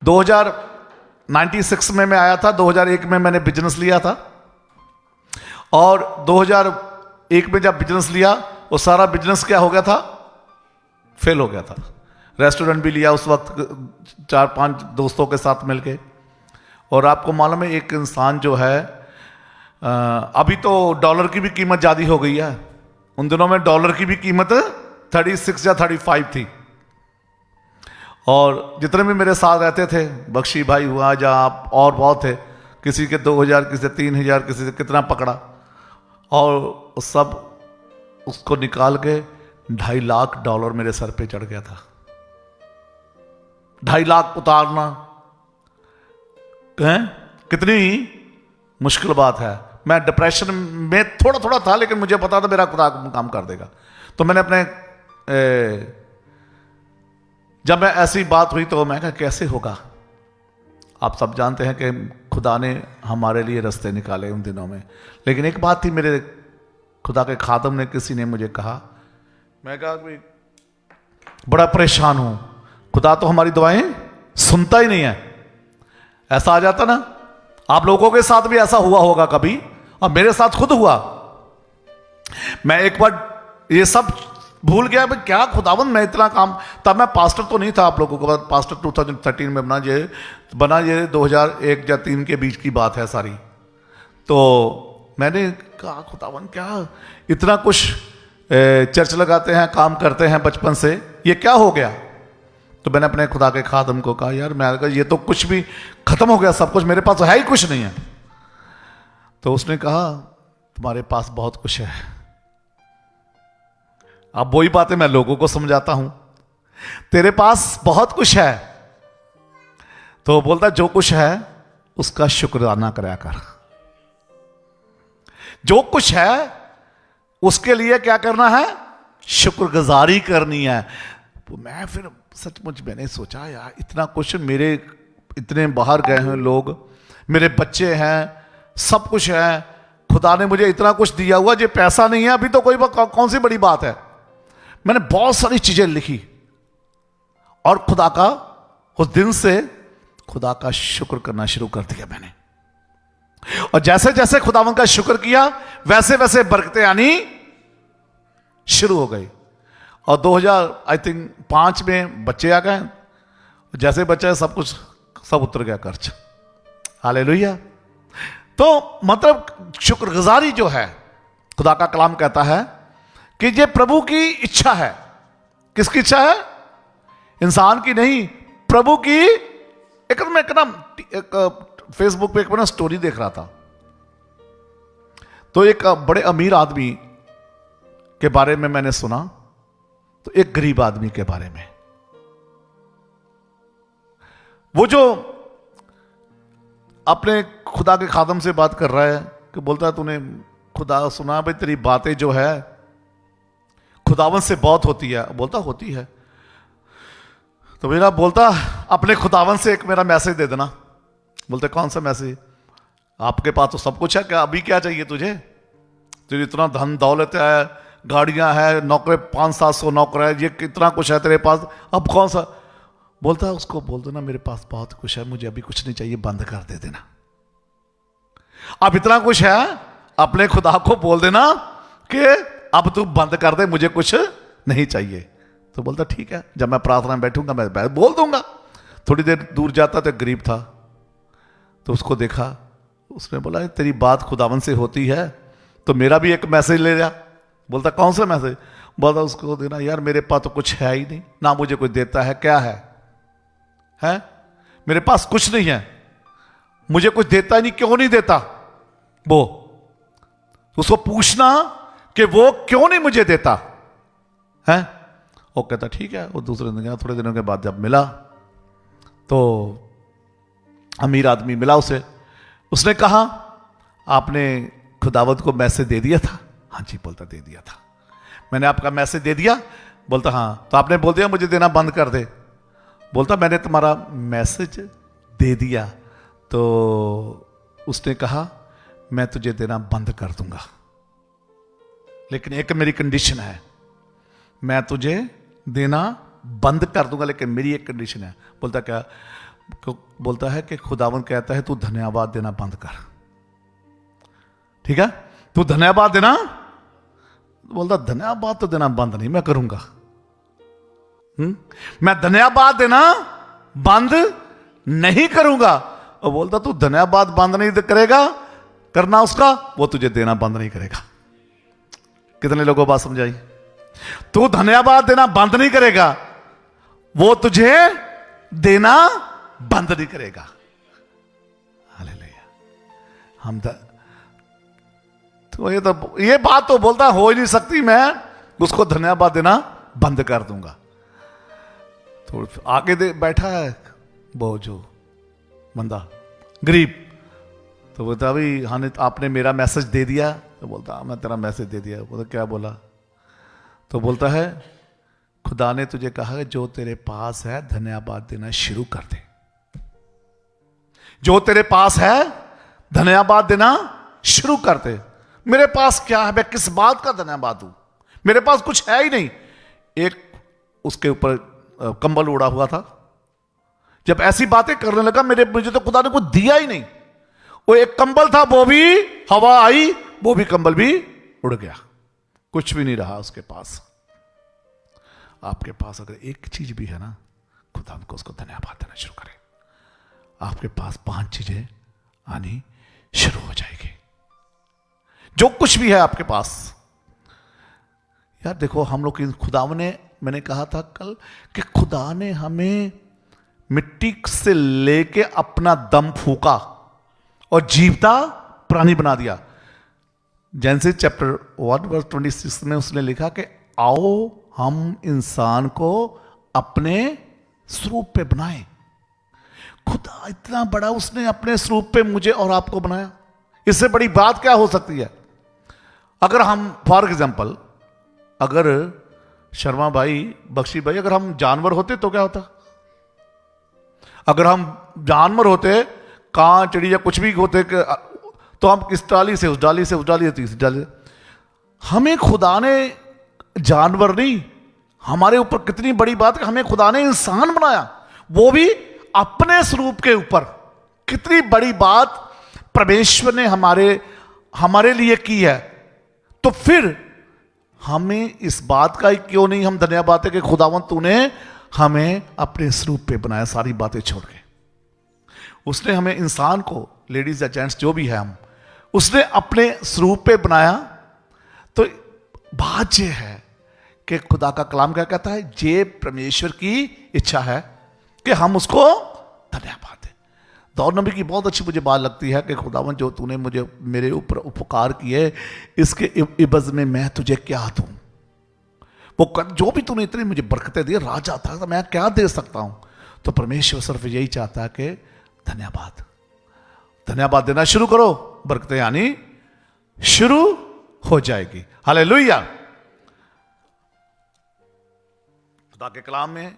1996 में मैं आया था, 2001 में मैंने बिजनेस लिया था, और 2001 में जब बिजनेस लिया वो सारा बिजनेस क्या हो गया था, फेल हो गया था। रेस्टोरेंट भी लिया उस वक्त 4-5 दोस्तों के साथ मिलके। और आपको मालूम है एक इंसान जो है, अभी तो डॉलर की भी कीमत ज़्यादा हो गई है, उन दिनों में डॉलर की भी कीमत 36 या 35 थी। और जितने भी मेरे साथ रहते थे, बख्शी भाई हुआ या आप और बहुत थे, किसी के 2000, किसी से 3000, किसी से कितना पकड़ा, और सब उसको निकाल के $2.5 लाख मेरे सर पे चढ़ गया था। 2.5 लाख उतारना है कितनी मुश्किल बात है। मैं डिप्रेशन में थोड़ा थोड़ा था, लेकिन मुझे पता था मेरा खुदा काम कर देगा। तो मैंने अपने जब मैं ऐसी बात हुई तो मैं कहा कैसे होगा। आप सब जानते हैं कि खुदा ने हमारे लिए रास्ते निकाले उन दिनों में। लेकिन एक बात थी, मेरे खुदा के खादम ने, किसी ने मुझे कहा, मैं कहा कि बड़ा परेशान हूं, खुदा तो हमारी दुआएं सुनता ही नहीं है। ऐसा आ जाता ना, आप लोगों के साथ भी ऐसा हुआ होगा कभी, और मेरे साथ खुद हुआ। मैं एक बार ये सब भूल गया, भाई क्या खुदावंद मैं इतना काम, तब मैं पास्टर तो नहीं था आप लोगों के बाद, पास्टर 2013 में बना ये 2001 या 3 के बीच की बात है सारी। तो मैंने कहा खुदावंद क्या इतना कुछ चर्च लगाते हैं, काम करते हैं बचपन से, ये क्या हो गया। तो मैंने अपने खुदा के खादम को कहा, यार मैं कहा ये तो कुछ भी खत्म हो गया, सब कुछ मेरे पास है ही कुछ नहीं है। तो उसने कहा तुम्हारे पास बहुत कुछ है। अब वही बातें मैं लोगों को समझाता हूं, तेरे पास बहुत कुछ है। तो बोलता जो कुछ है उसका शुक्राना कराया कर, जो कुछ है उसके लिए क्या करना है, शुक्रगुजारी करनी है। तो मैं फिर सचमुच मैंने सोचा यार इतना कुछ, मेरे इतने बाहर गए हैं लोग, मेरे बच्चे हैं, सब कुछ है, खुदा ने मुझे इतना कुछ दिया हुआ, जो पैसा नहीं है अभी तो कोई कौन सी बड़ी बात है। मैंने बहुत सारी चीजें लिखी और खुदा का उस दिन से खुदा का शुक्र करना शुरू कर दिया मैंने। और जैसे जैसे खुदावन का शुक्र किया वैसे वैसे बरकतें आनी शुरू हो गई। और 2005 में बच्चे आ गए, जैसे बच्चे सब कुछ सब उतर गया खर्च। हालेलुया। तो मतलब शुक्रगुजारी जो है, खुदा का कलाम कहता है कि ये प्रभु की इच्छा है। किसकी इच्छा है, इंसान की नहीं, प्रभु की। एक फेसबुक पे एक मैं स्टोरी देख रहा था, तो एक बड़े अमीर आदमी के बारे में मैंने सुना, तो एक गरीब आदमी के बारे में। वो जो अपने खुदा के खादम से बात कर रहा है कि बोलता है तूने खुदा सुना भाई तेरी बातें जो है खुदावन से बहुत होती है। बोलता होती है। तो मेरा बोलता अपने खुदावन से एक मेरा मैसेज दे देना। बोलते कौन सा मैसेज, आपके पास तो सब कुछ है, क्या अभी क्या चाहिए तुझे, तुझे इतना धन दौलत है, गाड़ियां है, नौकरी 500-700 नौकर है, ये कितना कुछ है तेरे पास, अब कौन सा। बोलता है उसको बोल देना मेरे पास बहुत कुछ है, मुझे अभी कुछ नहीं चाहिए, बंद कर दे देना। अब इतना कुछ है, अपने खुदा को बोल देना कि अब तू बंद कर दे, मुझे कुछ नहीं चाहिए। तो बोलता ठीक है, जब मैं प्रार्थना में बैठूंगा मैं बोल दूंगा। थोड़ी देर दूर जाता तो गरीब था, तो उसको देखा, उसने बोला तेरी बात खुदावन से होती है तो मेरा भी एक मैसेज ले जा। बोलता कौन सा मैसेज। बोलता उसको देना यार मेरे पास तो कुछ है ही नहीं, ना मुझे कोई देता है, क्या है मेरे पास कुछ नहीं है, मुझे कुछ देता ही नहीं, क्यों नहीं देता। वो उसको पूछना कि वो क्यों नहीं मुझे देता है। वो कहता ठीक है। वो दूसरे दिन, थोड़े दिनों के बाद जब मिला तो अमीर आदमी मिला उसे, उसने कहा आपने खुदावत को मैसेज दे दिया था। हाँ जी। बोलता दे दिया था, मैंने आपका मैसेज दे दिया। बोलता हाँ। तो आपने बोल दिया मुझे देना बंद कर दे। बोलता मैंने तुम्हारा मैसेज दे दिया तो उसने कहा मैं तुझे देना बंद कर दूंगा, लेकिन एक मेरी कंडीशन है, मैं तुझे देना बंद कर दूंगा लेकिन मेरी एक कंडीशन है। बोलता क्या। बोलता है कि खुदावन कहता है तू धन्यवाद देना बंद कर। ठीक है, तू धन्यवाद देना, बोलता धन्यवाद तो देना बंद नहीं मैं करूंगा। मैं धन्यवाद देना बंद नहीं करूंगा। और बोलता तू धन्यवाद बंद नहीं करेगा, करना उसका, वो तुझे देना बंद नहीं करेगा। कितने लोगों बात समझाई? तू धन्यवाद देना बंद नहीं करेगा, वो तुझे देना बंद नहीं करेगा। हालेलुया। हम तो ये बात तो बोलता हो ही नहीं सकती, मैं उसको धन्यवाद देना बंद कर दूंगा। तो आगे बैठा है वो जो बंदा गरीब, तो बोलता भाई हाँ आपने मेरा मैसेज दे दिया। तो बोलता मैं तेरा मैसेज दे दिया। बोलता क्या बोला? तो बोलता है खुदा ने तुझे कहा जो तेरे पास है धन्यवाद देना शुरू कर दे। जो तेरे पास है धन्यवाद देना शुरू कर दे। मेरे पास क्या है, मैं किस बात का धन्यवाद दूं? मेरे पास कुछ है ही नहीं। एक उसके ऊपर कंबल उड़ा हुआ था। जब ऐसी बातें करने लगा मुझे तो खुदा ने कुछ दिया ही नहीं। वो एक कंबल था, वो भी हवा आई, वो भी कंबल भी उड़ गया, कुछ भी नहीं रहा उसके पास। आपके पास अगर एक चीज भी है ना, खुदा को उसको धन्यवाद देना शुरू करें, आपके पास 5 चीजें आनी शुरू हो जाएगी। जो कुछ भी है आपके पास। यार देखो हम लोग खुदा ने, मैंने कहा था कल कि खुदा ने हमें मिट्टी से लेके अपना दम फूका और जीवता प्राणी बना दिया। जेनेसिस चैप्टर 1 वर्स 26 में उसने लिखा कि आओ हम इंसान को अपने स्वरूप पे बनाएं। खुदा इतना बड़ा, उसने अपने स्वरूप पे मुझे और आपको बनाया। इससे बड़ी बात क्या हो सकती है? अगर हम फॉर एग्जाम्पल, अगर शर्मा भाई, बख्शी भाई, अगर हम जानवर होते तो क्या होता? अगर हम जानवर होते, कां चिड़िया कुछ भी होते, तो हम किस डाली से उस डाली से उस डाली से तीसरी डाली। हमें खुदा ने जानवर नहीं, हमारे ऊपर कितनी बड़ी बात है, हमें खुदा ने इंसान बनाया, वो भी अपने स्वरूप के ऊपर। कितनी बड़ी बात परमेश्वर ने हमारे लिए की है। तो फिर हमें इस बात का क्यों नहीं हम धन्यवाद है कि खुदावन तूने हमें अपने स्वरूप पे बनाया, सारी बातें छोड़ के। उसने हमें इंसान को, लेडीज या जेंट्स जो भी है हम, उसने अपने स्वरूप पे बनाया। तो बात यह है कि खुदा का कलाम क्या कहता है? ये परमेश्वर की इच्छा है कि हम उसको धन्यवाद दें। दौर नबी की बहुत अच्छी मुझे बात लगती है कि खुदावन जो तूने मुझे मेरे ऊपर उपकार किए, इसके इवज में मैं तुझे क्या दूं? वो जो भी तूने इतनी मुझे बरकतें दी, राजा था, तो मैं क्या दे सकता हूं? तो परमेश्वर सिर्फ यही चाहता है कि धन्यवाद देना शुरू करो, बरकतें आनी शुरू हो जाएगी। हालेलुया। खुदा के कलाम में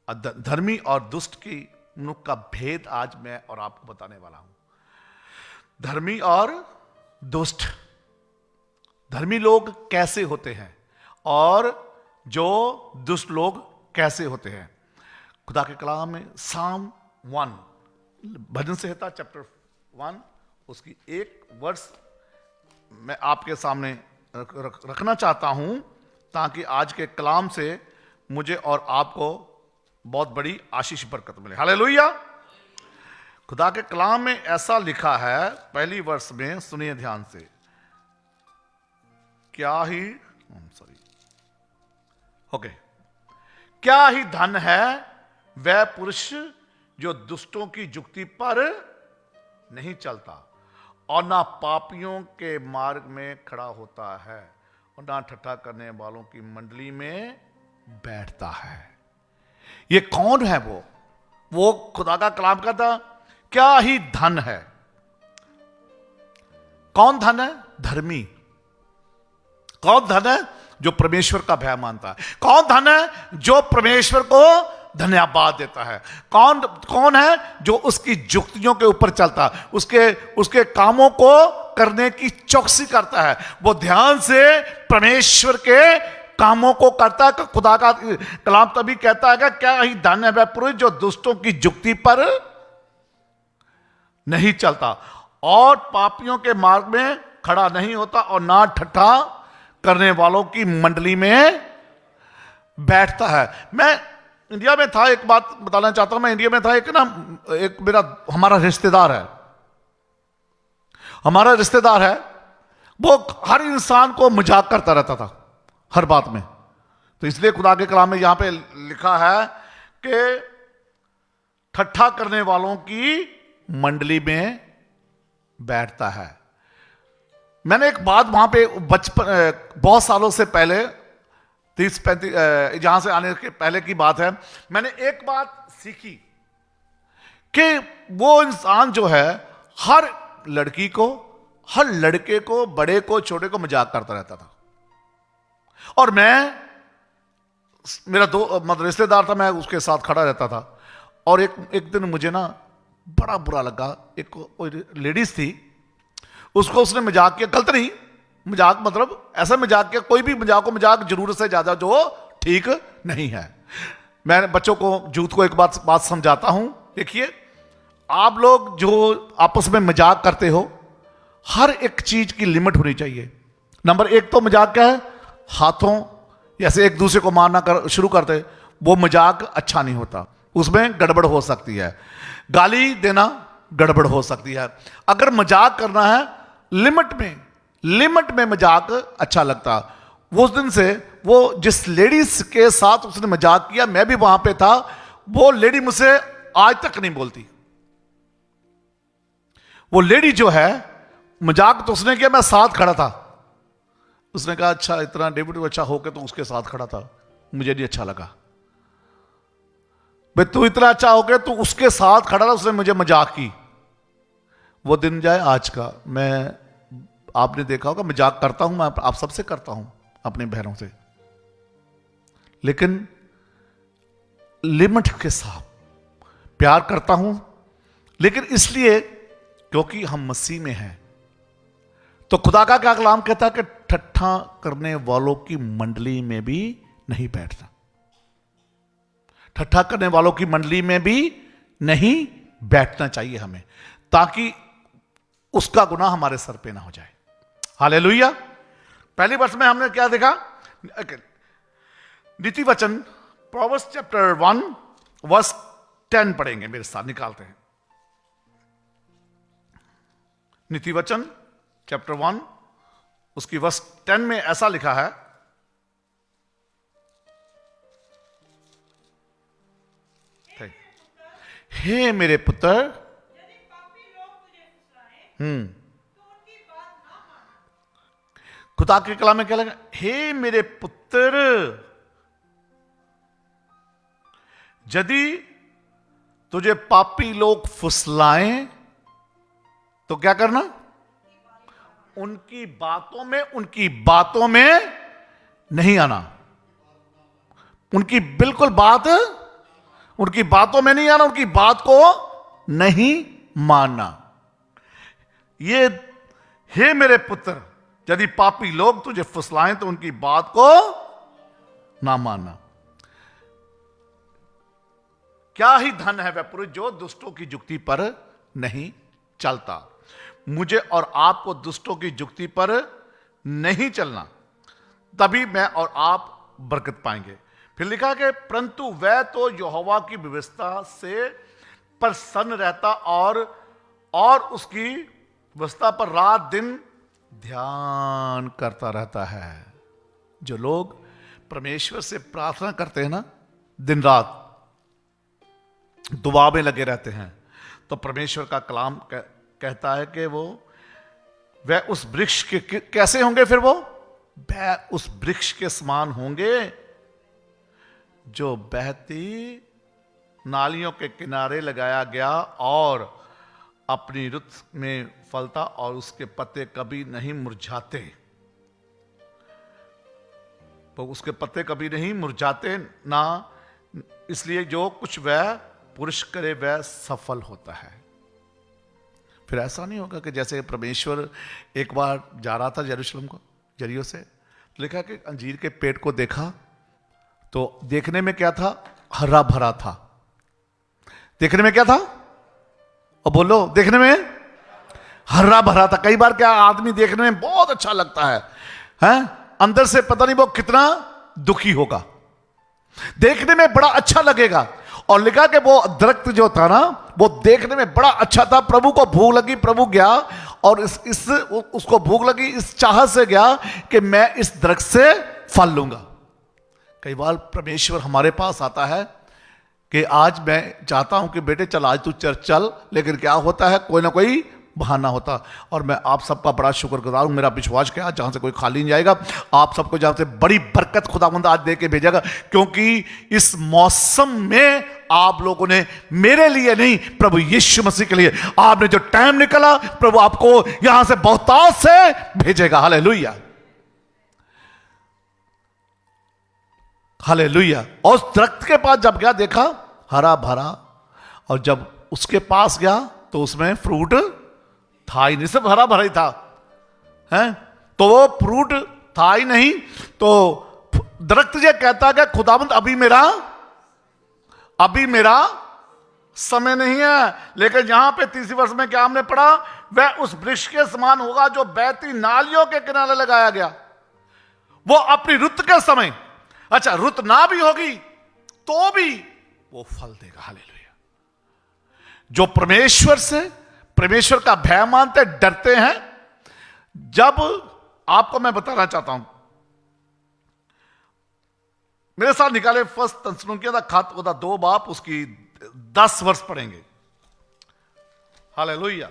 धर्मी और दुष्ट की मनुष्य का भेद आज मैं और आपको बताने वाला हूं। धर्मी और दुष्ट, धर्मी लोग कैसे होते हैं और जो दुष्ट लोग कैसे होते हैं। खुदा के कलाम में साम 1 भजन संहिता चैप्टर 1 उसकी एक वर्ष मैं आपके सामने रखना चाहता हूं, ताकि आज के कलाम से मुझे और आपको बहुत बड़ी आशीष बरकत मिले। हालेलुया। खुदा के कलाम में ऐसा लिखा है, पहली वर्ष में सुनिए ध्यान से। क्या ही धन है वह पुरुष जो दुष्टों की जुक्ति पर नहीं चलता और ना पापियों के मार्ग में खड़ा होता है और ना ठट्ठा करने वालों की मंडली में बैठता है। ये कौन है? वो खुदा का कलाम का था, क्या ही धन है। कौन धन है? धर्मी। कौन धन है? जो परमेश्वर का भय मानता है। कौन धन है? जो परमेश्वर को धन्यवाद देता है। कौन है? जो उसकी जुक्तियों के ऊपर चलता है, उसके कामों को करने की चौकसी करता है। वो ध्यान से परमेश्वर के कामों को करता है। खुदा का कलाम तभी कहता है कि क्या ही धन्य है वह पुरुष जो दुष्टों की जुक्ति पर नहीं चलता और पापियों के मार्ग में खड़ा नहीं होता और ना ठट्ठा करने वालों की मंडली में बैठता है। मैं इंडिया में था, एक बात बताना चाहता हूं। मैं इंडिया में था, एक हमारा रिश्तेदार है, वो हर इंसान को मजाक करता रहता था हर बात में। तो इसलिए खुदा के कलाम में यहां पे लिखा है कि ठट्ठा करने वालों की मंडली में बैठता है। मैंने एक बात वहां पे बचपन बहुत सालों से पहले 30-35 जहां से आने के पहले की बात है, मैंने एक बात सीखी कि वो इंसान जो है हर लड़की को, हर लड़के को, बड़े को, छोटे को मजाक करता रहता था। और मेरा मतलब रिश्तेदार था, मैं उसके साथ खड़ा रहता था। और एक दिन मुझे ना बड़ा बुरा लगा। एक लेडीज थी, उसको उसने मजाक किया, गलत नहीं, मजाक मतलब ऐसा मजाक किया, कोई भी मजाक को मजाक जरूरत से ज्यादा जो ठीक नहीं है। मैं बच्चों को, यूथ को एक बात समझाता हूं। देखिए, आप लोग जो आपस में मजाक करते हो, हर एक चीज की लिमिट होनी चाहिए। नंबर एक तो मजाक क्या है, हाथों जैसे एक दूसरे को मारना शुरू करते, वो मजाक अच्छा नहीं होता, उसमें गड़बड़ हो सकती है। गाली देना गड़बड़ हो सकती है। अगर मजाक करना है लिमिट में मजाक अच्छा लगता। वो उस दिन से वो जिस लेडीज के साथ उसने मजाक किया, मैं भी वहां पे था, वो लेडी मुझसे आज तक नहीं बोलती। वो लेडी जो है, मजाक तो उसने किया, मैं साथ खड़ा था। उसने कहा अच्छा, इतना डेविड अच्छा होके तो उसके साथ खड़ा था, मुझे नहीं अच्छा लगा। भाई तू इतना अच्छा होके तू उसके साथ खड़ा था, उसने मुझे मजाक की। वो दिन जाए आज का। मैं, आपने देखा होगा, मजाक करता हूं, मैं आप सबसे करता हूं, अपने बहनों से, लेकिन लिमिट के साथ प्यार करता हूं। लेकिन इसलिए क्योंकि हम मसीह में हैं। तो खुदा का क्या कलाम कहता है कि ठट्ठा करने वालों की मंडली में भी नहीं बैठता। ठट्ठा करने वालों की मंडली में भी नहीं बैठना चाहिए हमें, ताकि उसका गुनाह हमारे सर पे ना हो जाए। हालेलुया। पहली वर्ष में हमने क्या देखा? नीति वचन प्रोवर्ब्स चैप्टर 1 वर्स 10 पढ़ेंगे, मेरे साथ निकालते हैं। नीति वचन चैप्टर 1 उसकी वर्स 10 में ऐसा लिखा है, हे मेरे पुत्र, खुदा के कलाम में क्या लगा? हे मेरे पुत्र, यदि तुझे पापी लोग फुसलाएं तो क्या करना? उनकी बातों में नहीं आना। उनकी बातों में नहीं आना, उनकी बात को नहीं मानना। ये, हे मेरे पुत्र, यदि पापी लोग तुझे फुसलाएं तो उनकी बात को ना मानना। क्या ही धन है वह पुरुष जो दुष्टों की जुक्ति पर नहीं चलता। मुझे और आपको दुष्टों की जुक्ति पर नहीं चलना, तभी मैं और आप बरकत पाएंगे। फिर लिखा कि परंतु वह तो यहोवा की व्यवस्था से प्रसन्न रहता और उसकी व्यवस्था पर रात दिन ध्यान करता रहता है। जो लोग परमेश्वर से प्रार्थना करते हैं ना, दिन रात दुआ में लगे रहते हैं, तो परमेश्वर का कलाम कहता है कि वह उस वृक्ष के कैसे होंगे? फिर वह उस वृक्ष के समान होंगे जो बहती नालियों के किनारे लगाया गया और अपनी रुत में फलता और उसके पत्ते कभी नहीं मुरझाते। तो उसके पत्ते कभी नहीं मुरझाते ना, इसलिए जो कुछ वह पुरुष करे वह सफल होता है। फिर ऐसा नहीं होगा कि जैसे परमेश्वर एक बार जा रहा था यरूशलेम को, यरीहो से, लिखा कि अंजीर के पेड़ को देखा तो देखने में क्या था? हरा भरा था। देखने में क्या था? और बोलो, देखने में हरा भरा था। कई बार क्या आदमी देखने में बहुत अच्छा लगता है? अंदर से पता नहीं वो कितना दुखी होगा। देखने में बड़ा अच्छा लगेगा। और लिखा कि वो दरख्त जो था ना, वो देखने में बड़ा अच्छा था। प्रभु को भूख लगी, प्रभु गया और उसको भूख लगी, इस चाहत से गया कि मैं इस दरख्त से फल लूंगा। कई बार परमेश्वर हमारे पास आता है कि आज मैं चाहता हूं कि बेटे चल, आज तू चर्च चल, लेकिन क्या होता है? कोई ना कोई बहाना होता। और मैं आप सबका बड़ा शुक्रगुजार हूं। मेरा विश्वास क्या, जहां से कोई खाली नहीं जाएगा, आप सबको जहां से बड़ी बरकत खुदावंद आज दे के भेजेगा, क्योंकि इस मौसम में आप लोगों ने मेरे लिए नहीं, प्रभु यीशु मसीह के लिए आपने जो टाइम निकाला, प्रभु आपको यहां से बहुतायत से भेजेगा। Hallelujah, hallelujah. और उस दरख्त के पास जब गया, देखा हरा भरा, और जब उसके पास गया तो उसमें फ्रूट था ही नहीं, सिर्फ हरा भरा ही था, हैं? तो वो फ्रूट था ही नहीं। तो दरख्त ये कहता है कि खुदावंद अभी मेरा समय नहीं है। लेकिन यहां पे 30 वर्ष में क्या हमने पढ़ा? वह उस वृक्ष के समान होगा जो बहती नालियों के किनारे लगाया गया। वो अपनी रुत के समय, अच्छा रुत ना भी होगी तो भी वो फल देगा। हालेलुया। जो परमेश्वर का भय मानते, डरते हैं। जब आपको मैं बताना चाहता हूं, मेरे साथ निकाले फर्स्ट तस्सलुनीकियों का खत, ओदा 2 बाप, उसकी 10 वर्ष पढ़ेंगे। हालेलुया।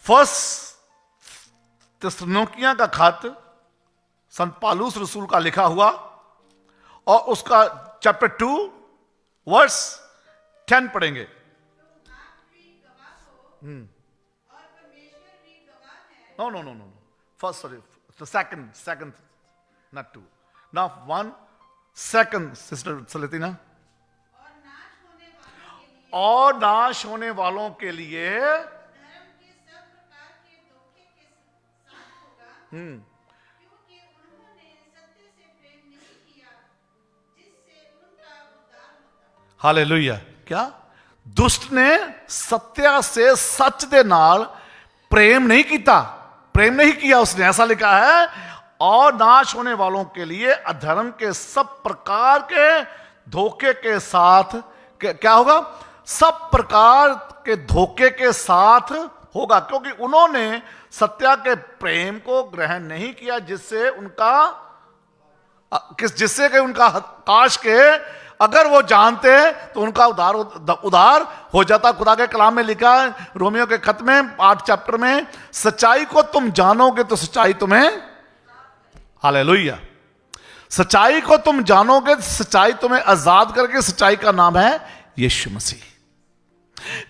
फर्स्ट तस्सलुनीकियों का खत संत पौलुस रसूल का लिखा हुआ, और उसका चैप्टर 2 वर्स 10 पढ़ेंगे। No, first, sorry, second, not 2, now 1 second, sister सलेतीना। और नाश होने वालों के लिए हालेलुया। क्या? दुष्ट ने सत्या से, सच दे नाल प्रेम नहीं किया उसने, ऐसा लिखा है। और नाश होने वालों के लिए अधर्म के सब प्रकार के धोखे के साथ क्या होगा? सब प्रकार के धोखे के साथ होगा, क्योंकि उन्होंने सत्या के प्रेम को ग्रहण नहीं किया, जिससे कि उनका काश के अगर वो जानते तो उनका उद्धार हो जाता। खुदा के कलाम में लिखा है, रोमियो के खत में 8 चैप्टर में, सच्चाई को तुम जानोगे तो सच्चाई तुम्हें, हालेलुया, सच्चाई को तुम जानोगे, सच्चाई तुम्हें आजाद करके, सच्चाई का नाम है यीशु मसीह।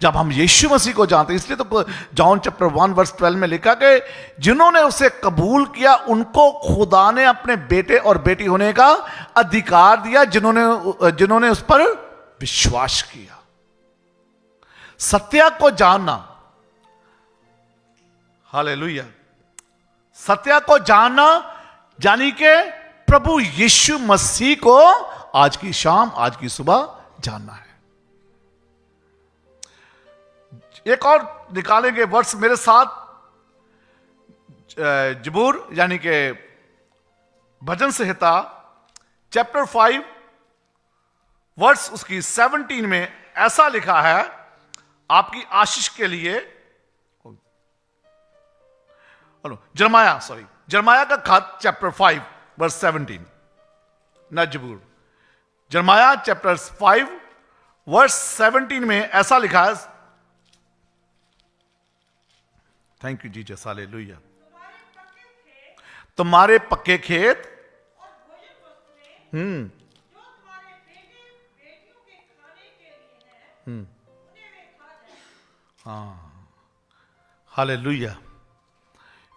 जब हम यीशु मसीह को जानते, इसलिए तो जॉन चैप्टर 1 वर्स 12 में लिखा कि जिन्होंने उसे कबूल किया उनको खुदा ने अपने बेटे और बेटी होने का अधिकार दिया, जिन्होंने उस पर विश्वास किया। सत्य को जानना, हालेलुया, सत्य को जानना यानी कि प्रभु यीशु मसीह को आज की शाम, आज की सुबह जानना है। एक और निकालेंगे वर्ष मेरे साथ, जबूर यानी कि भजन संहिता चैप्टर 5 वर्ष उसकी 17 में ऐसा लिखा है, आपकी आशीष के लिए। जरमाया का खत चैप्टर 5 वर्ष 17, न जबूर, जरमाया चैप्टर 5 वर्ष 17 में ऐसा लिखा है। Thank you Jesus, hallelujah. तुम्हारे पक्के खेत हाँ, हालेलुया।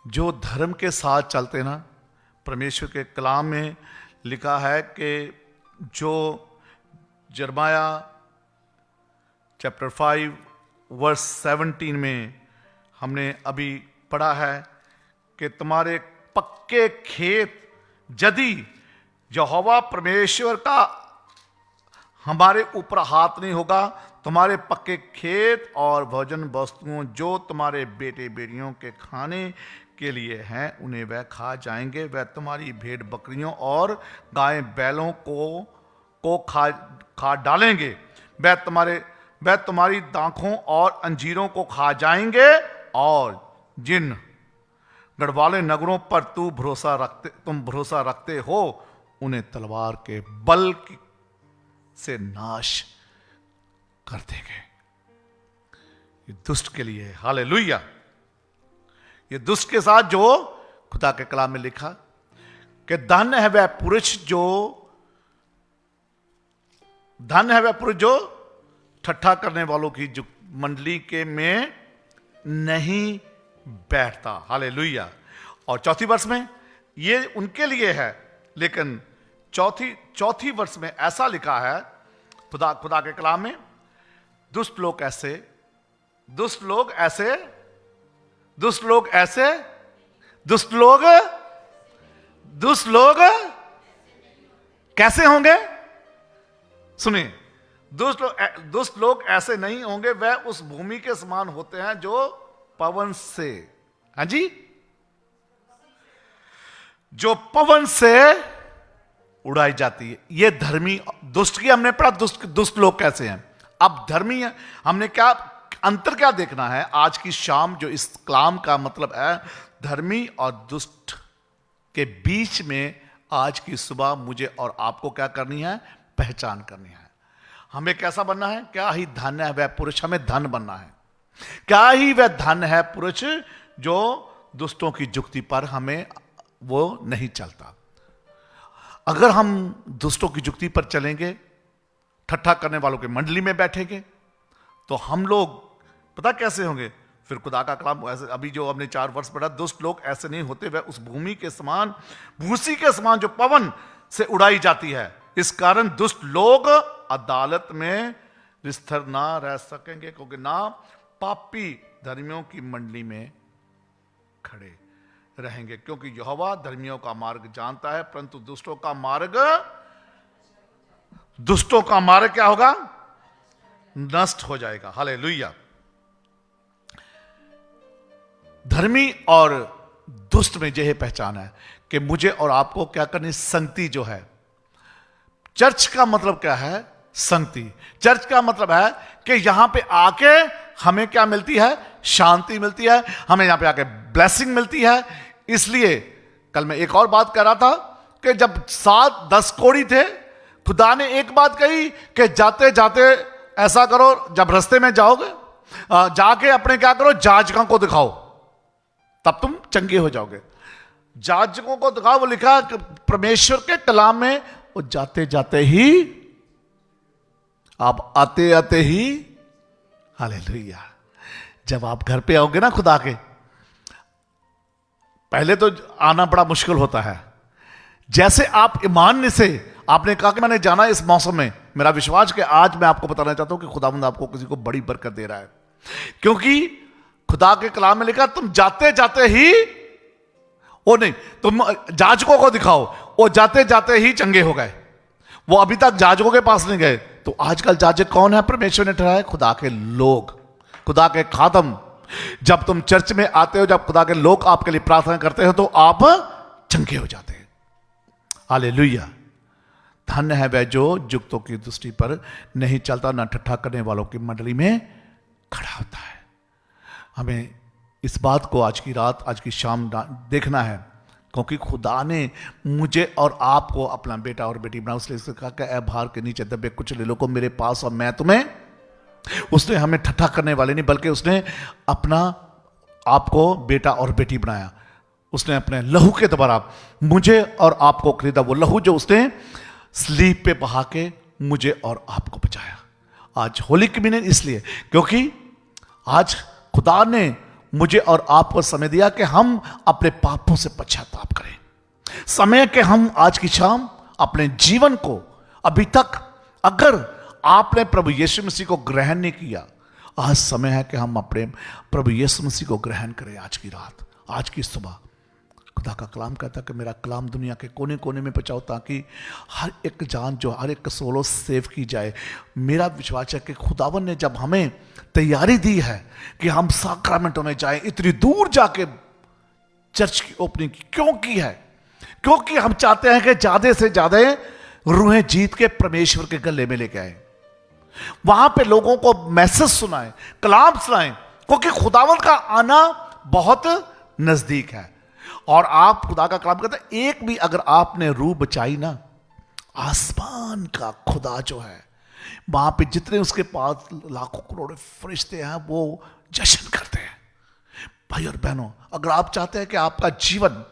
जो धर्म के साथ चलते ना, परमेश्वर के कलाम में लिखा है कि जो जरमाया चैप्टर 5 वर्स 17 में हमने अभी पढ़ा है कि तुम्हारे पक्के खेत, यदि यहोवा परमेश्वर का हमारे ऊपर हाथ नहीं होगा, तुम्हारे पक्के खेत और भोजन वस्तुओं जो तुम्हारे बेटे बेटियों के खाने के लिए हैं उन्हें वह खा जाएंगे। वह तुम्हारी भेड़ बकरियों और गाय बैलों को खा डालेंगे। वह तुम्हारी दाखों और अंजीरों को खा जाएंगे, और जिन गढ़वाले नगरों पर तुम भरोसा रखते हो उन्हें तलवार के बल से नाश कर देंगे। ये दुष्ट के लिए, हालेलुया। ये दुष्ट के साथ जो खुदा के कलाम में लिखा कि धन्य है वह पुरुष जो ठट्ठा करने वालों की मंडली के में नहीं बैठता, हालेलुया। और चौथी वर्ष में ये उनके लिए है, लेकिन चौथी वर्ष में ऐसा लिखा है खुदा के कलाम में, दुष्ट लोग कैसे होंगे? सुनिए, दुष्ट लोग ऐसे नहीं होंगे, वह उस भूमि के समान होते हैं जो पवन से, हाँ जी, जो पवन से उड़ाई जाती है। ये धर्मी, दुष्ट की हमने पढ़ा, दुष्ट लोग कैसे हैं। अब धर्मी है, हमने क्या अंतर क्या देखना है आज की शाम, जो इस कलाम का मतलब है धर्मी और दुष्ट के बीच में आज की सुबह मुझे और आपको क्या करनी है? पहचान करनी है। हमें कैसा बनना है? क्या ही धन्य है वह पुरुष, हमें धन बनना है। क्या ही वह धन है पुरुष जो दुष्टों की जुक्ति पर हमें वो नहीं चलता। अगर हम दुष्टों की जुक्ति पर चलेंगे, ठट्ठा करने वालों के मंडली में बैठेंगे, तो हम लोग पता कैसे होंगे? फिर खुदा का कलाम ऐसे, अभी जो हमने 4 वर्ष पढ़ा, दुष्ट लोग ऐसे नहीं होते, वह उस भूमि के समान, भूसी के समान जो पवन से उड़ाई जाती है। इस कारण दुष्ट लोग अदालत में स्थिर ना रह सकेंगे, क्योंकि ना पापी धर्मियों की मंडली में खड़े रहेंगे, क्योंकि यहोवा धर्मियों का मार्ग जानता है, परंतु दुष्टों का मार्ग क्या होगा? नष्ट हो जाएगा। हालेलुया। धर्मी और दुष्ट में यह पहचान है कि मुझे और आपको क्या करनी? संगति जो है। चर्च का मतलब क्या है? संगति। चर्च का मतलब है कि यहां पे आके हमें क्या मिलती है? शांति मिलती है, हमें यहां पे आके ब्लेसिंग मिलती है। इसलिए कल मैं एक और बात कर रहा था कि जब 7-10 कोढ़ी थे, खुदा ने एक बात कही कि जाते जाते ऐसा करो, जब रास्ते में जाओगे जाके अपने क्या करो? जाजकों को दिखाओ, तब तुम चंगे हो जाओगे। जाजकों को दिखाओ, वो लिखा कि परमेश्वर के कलाम में, वो जाते जाते ही, आप आते आते ही, हालेलुया। जब आप घर पे आओगे ना खुदा के, पहले तो आना बड़ा मुश्किल होता है। जैसे आप ईमान से आपने कहा कि मैंने जाना इस मौसम में, मेरा विश्वास कि आज मैं आपको बताना चाहता हूं कि खुदावंद आपको किसी को बड़ी बरकत दे रहा है, क्योंकि खुदा के कलाम में लिखा तुम जाते जाते ही, वो नहीं, तुम जाजकों को दिखाओ, वो जाते जाते ही चंगे हो गए। वो अभी तक जाजकों के पास नहीं गए। तो आजकल जाजक कौन है? परमेश्वर ने ठहराया खुदा के लोग, खुदा के खादम। जब तुम चर्च में आते हो, जब खुदा के लोग आपके लिए प्रार्थना करते हो, तो आप चंगे हो जाते हैं। हालेलुया। धन्य है वह जो जुक्तों की दृष्टि पर नहीं चलता, ना ठट्ठा करने वालों की मंडली में खड़ा होता है। हमें इस बात को आज की रात, आज की शाम देखना है, क्योंकि खुदा ने मुझे और आपको अपना बेटा और बेटी बना। उसने कहा कि ऐ भार के नीचे दबे कुचले लोगों मेरे पास और मैं तुम्हें। उसने हमें ठट्ठा करने वाले नहीं, बल्कि उसने अपना आपको बेटा और बेटी बनाया। उसने अपने लहू के द्वारा मुझे और आपको खरीदा, वो लहू जो उसने स्लीब पे बहा के मुझे और आपको बचाया। आज होली कम्युनियन इसलिए क्योंकि आज खुदा ने मुझे और आपको समय दिया कि हम अपने पापों से पश्चाताप करें। समय के हम आज की शाम अपने जीवन को, अभी तक अगर आपने प्रभु यीशु मसीह को ग्रहण नहीं किया, आज समय है कि हम अपने प्रभु यीशु मसीह को ग्रहण करें। आज की रात, आज की सुबह खुदा का कलाम कहता है कि मेरा कलाम दुनिया के कोने कोने में पहुंचाओ ताकि हर एक जान जो हर एक सोलो सेव की जाए। मेरा विश्वास है कि खुदावन ने जब हमें तैयारी दी है कि हम साक्रामेंटों में जाएं, इतनी दूर जाके चर्च की ओपनिंग क्यों की है? क्योंकि हम चाहते हैं कि ज्यादा से ज्यादा रूहें जीत के परमेश्वर के गले में लेके आए, वहां पे लोगों को मैसेज सुनाएं, कलाम सुनाएं, क्योंकि खुदावन का आना बहुत नजदीक है। और आप खुदा का कलाम कहते हैं, एक भी अगर आपने रूह बचाई ना, आसमान का खुदा जो है, वहां पे जितने उसके पास लाखों करोड़ों फरिश्ते हैं वो जश्न करते हैं। भाई और बहनों, अगर आप चाहते हैं कि आपका जीवन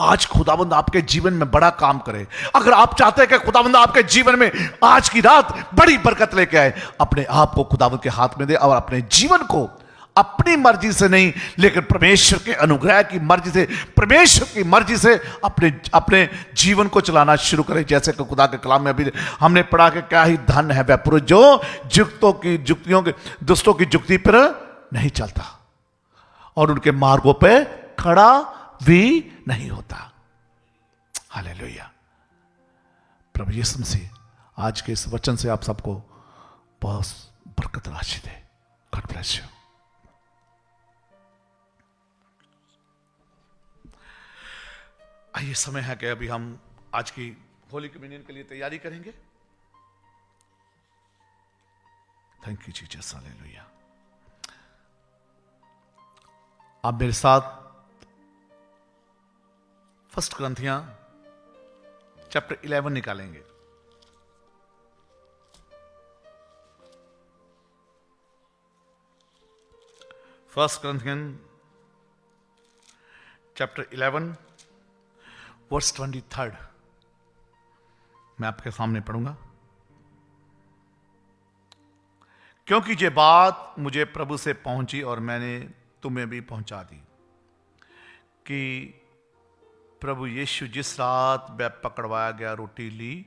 आज खुदाबंद आपके जीवन में बड़ा काम करे, अगर आप चाहते हैं कि खुदाबंद आपके जीवन में आज की रात बड़ी बरकत लेके आए, अपने आप को खुदाबंद के हाथ में दे और अपने जीवन को अपनी मर्जी से नहीं लेकिन परमेश्वर के अनुग्रह की मर्जी से, परमेश्वर की मर्जी से अपने अपने जीवन को चलाना शुरू करें। जैसे कि खुदा के कलाम में अभी हमने पढ़ा कि क्या ही धन है वह पुरुष जो दुष्टों की जुक्ति पर नहीं चलता और उनके मार्गों पे खड़ा भी नहीं होता। हालेलुया। प्रभु यीशु मसीह आज के इस वचन से आप सबको बहुत बरकत राशि दे। God bless you. आइए, समय है कि अभी हम आज की होली कम्युनियन के लिए तैयारी करेंगे। Thank you Jesus. हालेलुया। आप मेरे साथ फर्स्ट ग्रंथियां चैप्टर 11 निकालेंगे। फर्स्ट ग्रंथियन चैप्टर 11 वर्स 23 मैं आपके सामने पढ़ूंगा। क्योंकि ये बात मुझे प्रभु से पहुंची और मैंने तुम्हें भी पहुंचा दी कि प्रभु यीशु जिस रात वह पकड़वाया गया रोटी ली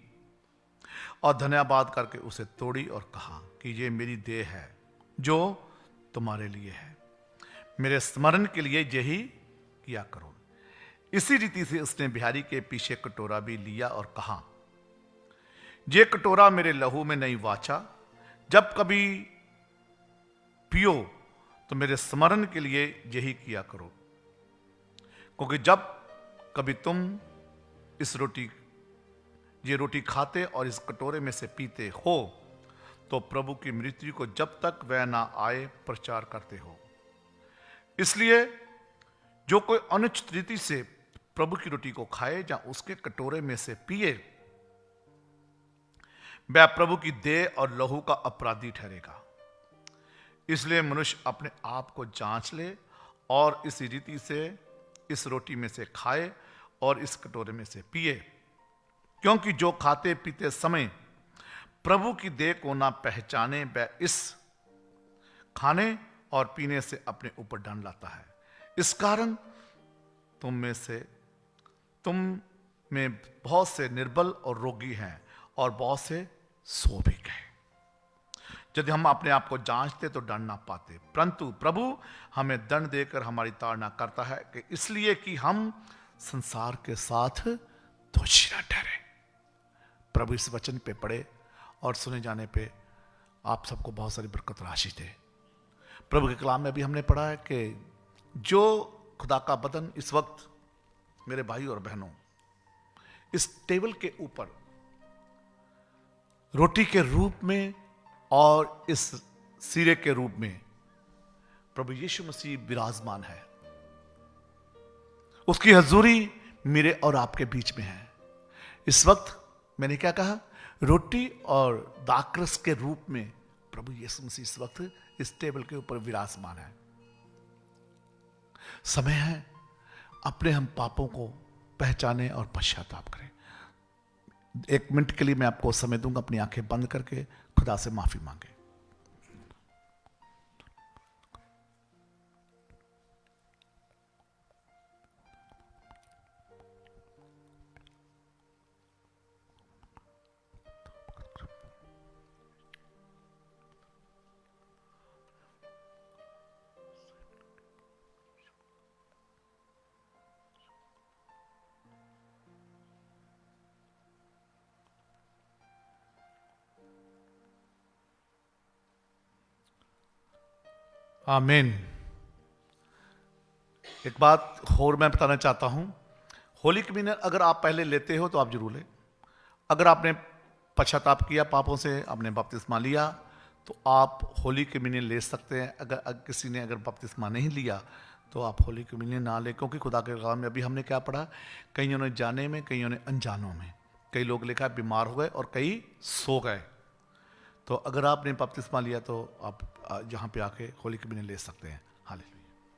और धन्यवाद करके उसे तोड़ी और कहा कि ये मेरी देह है जो तुम्हारे लिए है, मेरे स्मरण के लिए यही किया करो। इसी रीति से उसने बिहारी के पीछे कटोरा भी लिया और कहा, ये कटोरा मेरे लहू में नई वाचा, जब कभी पियो तो मेरे स्मरण के लिए यही किया करो। क्योंकि जब कभी तुम ये रोटी खाते और इस कटोरे में से पीते हो तो प्रभु की मृत्यु को जब तक वह ना आए प्रचार करते हो। इसलिए जो कोई अनुचित रीति से प्रभु की रोटी को खाए या उसके कटोरे में से पिए, वह प्रभु की देह और लहू का अपराधी ठहरेगा। इसलिए मनुष्य अपने आप को जांच ले और इसी रीति से इस रोटी में से खाए और इस कटोरे में से पिए, क्योंकि जो खाते पीते समय प्रभु की देह को ना पहचाने वह इस खाने और पीने से अपने ऊपर दंड लाता है। इस कारण तुम में बहुत से निर्बल और रोगी हैं और बहुत से सो भी गए। यदि हम अपने आप को जांचते तो दंड ना पाते, परंतु प्रभु हमें दंड देकर हमारी ताड़ना करता है कि इसलिए कि हम संसार के साथ दोषी न ठहरे। प्रभु इस वचन पे पढ़े और सुने जाने पे आप सबको बहुत सारी बरकत राशि दे। प्रभु के कलाम में अभी हमने पढ़ा है कि जो खुदा का बदन इस वक्त मेरे भाई और बहनों इस टेबल के ऊपर रोटी के रूप में और इस सीरे के रूप में प्रभु यीशु मसीह विराजमान है, उसकी हजूरी मेरे और आपके बीच में है। इस वक्त मैंने क्या कहा, रोटी और दाखरस के रूप में प्रभु यीशु मसीह इस वक्त इस टेबल के ऊपर विराजमान है। समय है अपने हम पापों को पहचाने और पश्चाताप करें। 1 मिनट के लिए मैं आपको समय दूंगा, अपनी आंखें बंद करके खुदा से माफी मांगे। आमीन। एक बात और मैं बताना चाहता हूं, होली कम्युनियन अगर आप पहले लेते हो तो आप जरूर लें। अगर आपने पश्चाताप किया पापों से, आपने बपतिस्मा लिया, तो आप होली कम्युनियन ले सकते हैं। अगर किसी ने अगर बपतिस्मा नहीं लिया तो आप होली कम्युनियन ना लें, क्योंकि खुदा के कलाम में अभी हमने क्या पढ़ा, कईयों ने जाने में, कईयों ने अनजानों में, कई लोग लिखा है बीमार हो गए और कई सो गए। तो अगर आपने बपतिस्मा लिया तो आप यहाँ पे आके होली कम्युनियन ले सकते हैं। हालेलुया।